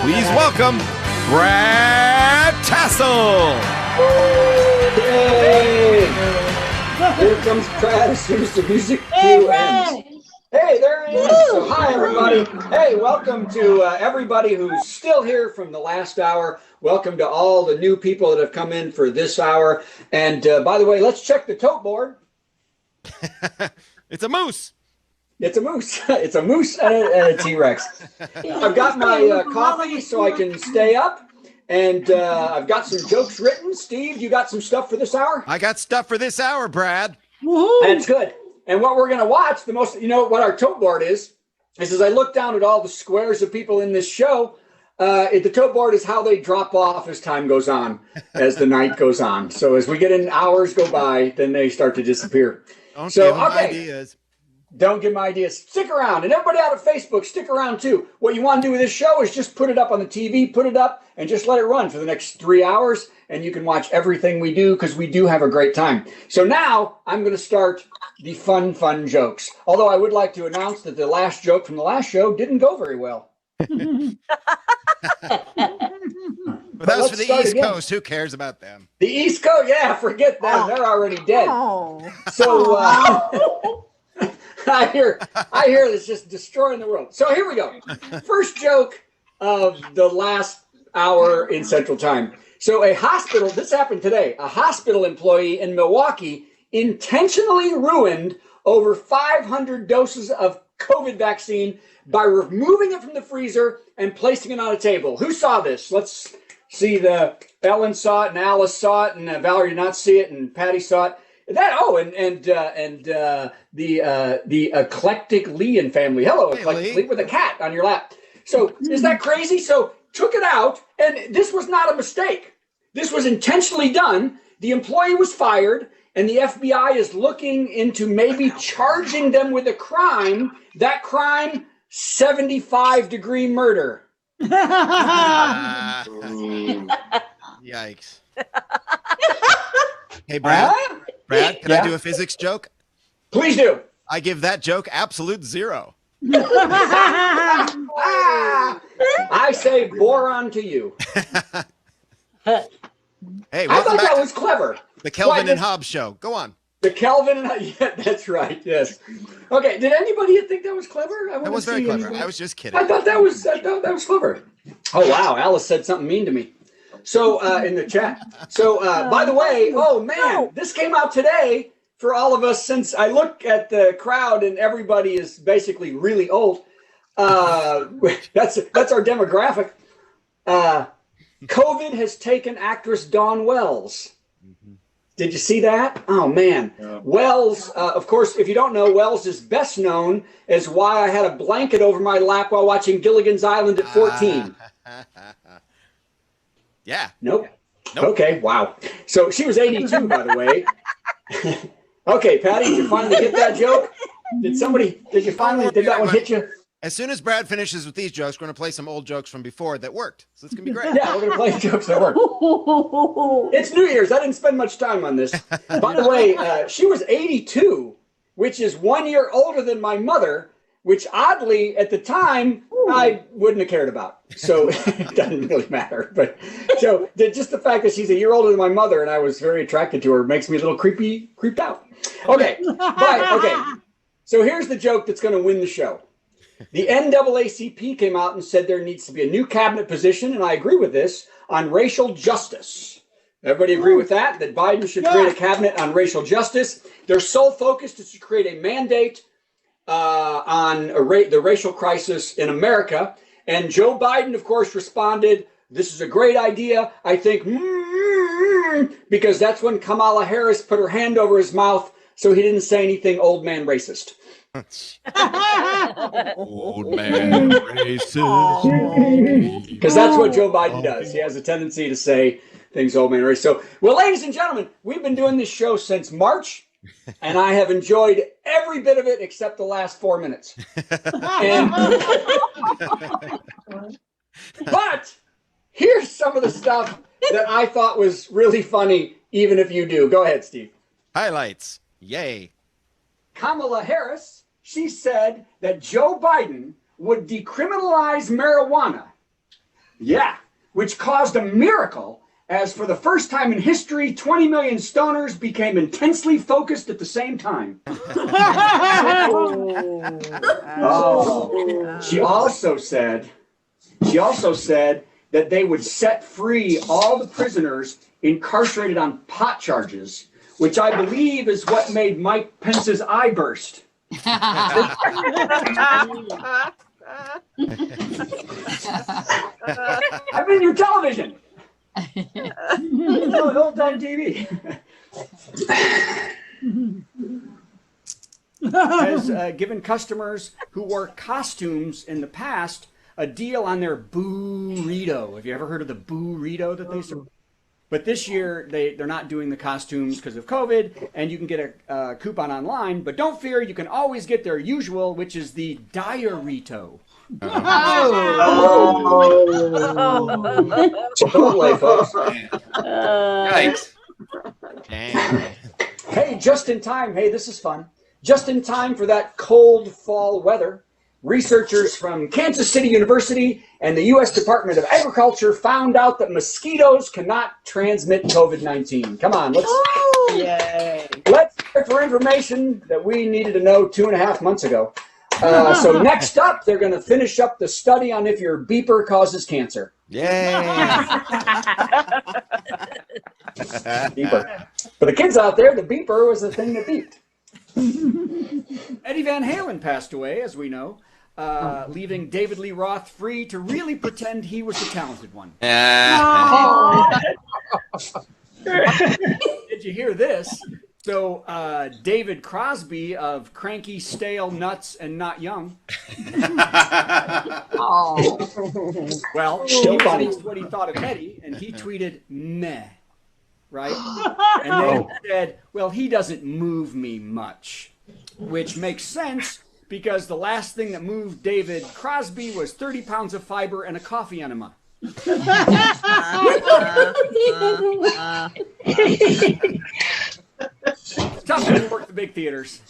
Please welcome Brad Tassell. Yay! Here comes Brad as soon as the music cue ends. Hey, there he is. So, hi, everybody. Hey, welcome to everybody who's still here from the last hour. Welcome to all the new people that have come in for this hour. And by the way, let's check the tote board. It's a moose. It's a moose. It's a moose and a T-Rex. I've got my coffee so I can stay up. And I've got some jokes written. Steve, you got some stuff for this hour? I got stuff for this hour, Brad. Woo-hoo. That's good. And what we're going to watch, the most, you know, what our tote board is as I look down at all the squares of people in this show, the tote board is how they drop off as time goes on, as the night goes on. So as we get in, hours go by, then they start to disappear. Don't give them ideas. Don't give them ideas. Stick around. And everybody out of Facebook, stick around too. What you want to do with this show is just put it up on the TV, put it up, and just let it run for the next 3 hours. And you can watch everything we do because we do have a great time. So now I'm going to start the fun jokes. Although I would like to announce that the last joke from the last show didn't go very well. But that was for the East Coast. Who cares about them? The East Coast, yeah, forget them. Oh. They're already dead. Oh. So I hear it's just destroying the world. So here we go. First joke of the last hour in Central Time. So a hospital, this happened today, a hospital employee in Milwaukee intentionally ruined over 500 doses of COVID vaccine by removing it from the freezer and placing it on a table. Who saw this? Let's see. Ellen saw it and Alice saw it and Valerie did not see it and Patty saw it. The eclectic Leon family. Hello, hey, eclectic Lee with a cat on your lap. So is that crazy? So took it out, and this was not a mistake. This was intentionally done. The employee was fired, and the FBI is looking into maybe charging them with a crime. That crime, 75-degree murder. Yikes. Hey, Brad. Brad, can I do a physics joke? Please do. I give that joke absolute 0. I say boron to you. Hey, I thought that was clever. The Kelvin and Hobbes show. Go on. The Kelvin and yeah, that's right. Yes. Okay. Did anybody think that was clever? That was very clever. I was just kidding. I thought that was clever. Oh wow, Alice said something mean to me. So in the chat. So by the way, oh man, this came out today for all of us. Since I look at the crowd and everybody is basically really old. That's our demographic. COVID has taken actress Dawn Wells. Did you see that? Oh, man. Yeah. Wells, of course, if you don't know, Wells is best known as why I had a blanket over my lap while watching Gilligan's Island at 14. Yeah. Nope. Okay, wow. So she was 82, by the way. Okay, Patty, did you finally get that joke? Did that one hit you? As soon as Brad finishes with these jokes, we're going to play some old jokes from before that worked. So it's going to be great. Yeah, we're going to play jokes that work. It's New Year's. I didn't spend much time on this. By the way, she was 82, which is 1 year older than my mother, which oddly, at the time, I wouldn't have cared about. So it doesn't really matter. But so just the fact that she's a year older than my mother and I was very attracted to her makes me a little creeped out. Okay. Okay. So here's the joke that's going to win the show. The NAACP came out and said there needs to be a new cabinet position, and I agree with this, on racial justice. Everybody agree with that? That Biden should create a cabinet on racial justice. Their sole focus is to create a mandate on the racial crisis in America. And Joe Biden, of course, responded, this is a great idea. I think, because that's when Kamala Harris put her hand over his mouth so he didn't say anything old man racist. Old man racist. Because that's what Joe Biden does. He has a tendency to say things old man racist. So, well, ladies and gentlemen, we've been doing this show since March, and I have enjoyed every bit of it except the last 4 minutes. But here's some of the stuff that I thought was really funny, even if you do. Go ahead, Steve. Highlights. Yay. Kamala Harris, she said that Joe Biden would decriminalize marijuana. Yeah, which caused a miracle, as for the first time in history, 20 million stoners became intensely focused at the same time. Oh. She also said that they would set free all the prisoners incarcerated on pot charges, which I believe is what made Mike Pence's eye burst. I'm in your television. Old-time TV. Has given customers who wore costumes in the past a deal on their burrito. Have you ever heard of the burrito that they serve? But this year, they're not doing the costumes because of COVID, and you can get a coupon online. But don't fear, you can always get their usual, which is the diarito. Chipotle, folks. Yikes. Hey, just in time. Hey, this is fun. Just in time for that cold fall weather, researchers from Kansas City University and the U.S. Department of Agriculture found out that mosquitoes cannot transmit COVID-19. Come on, let's check for information that we needed to know 2.5 months ago. So next up, they're going to finish up the study on if your beeper causes cancer. Yay! Beeper. For the kids out there, the beeper was the thing that beeped. Eddie Van Halen passed away, as we know, leaving David Lee Roth free to really pretend he was the talented one. Did you hear this? So David Crosby of Cranky, Stale, Nuts, and Not Young. Well, he released what he thought of Eddie, and he tweeted, meh, right? And then he said, well, he doesn't move me much, which makes sense because the last thing that moved David Crosby was 30 pounds of fiber and a coffee enema. It's tough to work the big theaters.